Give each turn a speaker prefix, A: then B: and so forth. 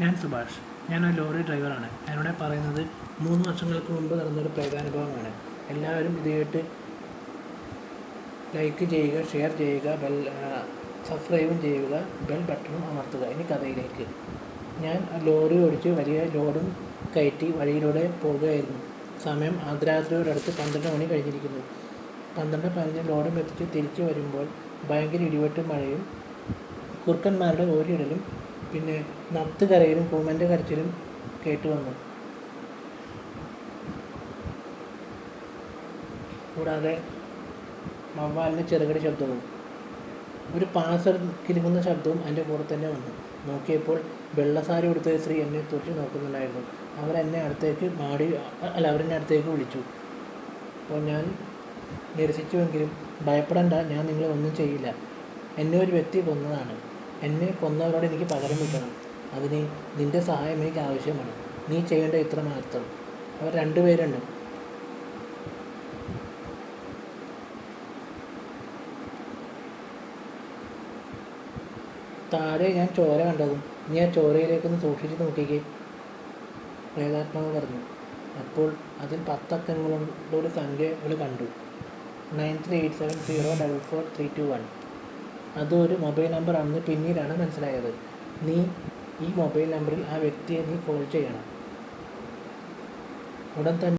A: ഞാൻ സുഭാഷ്. ഞാനൊരു ലോറി ഡ്രൈവറാണ്. ഞാനിവിടെ പറയുന്നത് 3 വർഷങ്ങൾക്ക് മുമ്പ് നടന്നൊരു പ്രേതാനുഭവമാണ്. എല്ലാവരും ഇത് കേട്ട് ലൈക്ക് ചെയ്യുക, ഷെയർ ചെയ്യുക, സബ്സ്ക്രൈബും ചെയ്യുക, ബെൽ ബട്ടണും അമർത്തുക. ഇനി കഥയിലേക്ക്. ഞാൻ ലോറി ഓടിച്ച് വലിയ ലോഡും കയറ്റി വഴിയിലൂടെ പോകുകയായിരുന്നു. സമയം അർദ്ധരാത്രിയോടടുത്ത് 12 മണി കഴിഞ്ഞിരിക്കുന്നു. 12:15 ലോഡും എത്തിച്ച് തിരിച്ചു വരുമ്പോൾ ഭയങ്കര ഇടിവെട്ടും മഴയും കുറുക്കന്മാരുടെ ഓരിയിടലും പിന്നെ നത്ത് കരയിലും കൂമൻ്റെ കരച്ചിലും കേട്ടുവന്നു. കൂടാതെ വവ്വാലിൻ്റെ ചെറുകടി ശബ്ദവും ഒരു പാസർ കിലുങ്ങുന്ന ശബ്ദവും എൻ്റെ കൂടെ തന്നെ വന്നു. നോക്കിയപ്പോൾ വെള്ളസാരി ഉടുത്ത സ്ത്രീ എന്നെ തുറച്ചു നോക്കുന്നുണ്ടായിരുന്നു. അവരെന്നെ അടുത്തേക്ക് വിളിച്ചു. അപ്പോൾ ഞാൻ നിരസിച്ചുവെങ്കിലും ഭയപ്പെടേണ്ട, ഞാൻ നിങ്ങളെ ഒന്നും ചെയ്യില്ല. എന്നെ ഒരു വ്യക്തി കൊന്നതാണ്. എന്നെ കൊന്നവരോട് എനിക്ക് പകരം വീട്ടണം. അതിന് നിൻ്റെ സഹായം എനിക്ക് ആവശ്യമാണ്. നീ ചെയ്യേണ്ട ഇത്ര മാത്രം. അവർ 2 പേരുണ്ട്. താഴെ ഞാൻ ചോര കണ്ടതും നീ ആ ചോരയിലേക്കൊന്ന് സൂക്ഷിച്ച് നോക്കിക്കേ, പ്രേതാത്മാവ് പറഞ്ഞു. അപ്പോൾ അതിൽ 10 അക്കങ്ങളുള്ളൊരു സംഖ്യകൾ കണ്ടു. 9387044321. അതൊരു മൊബൈൽ നമ്പർ ആണെന്ന് പിന്നീടാണ് മനസ്സിലായത്. ഈ മൊബൈൽ നമ്പറിൽ ആ വ്യക്തിയെ നീ കോൾ ചെയ്യണം. ഉടൻ തന്നെ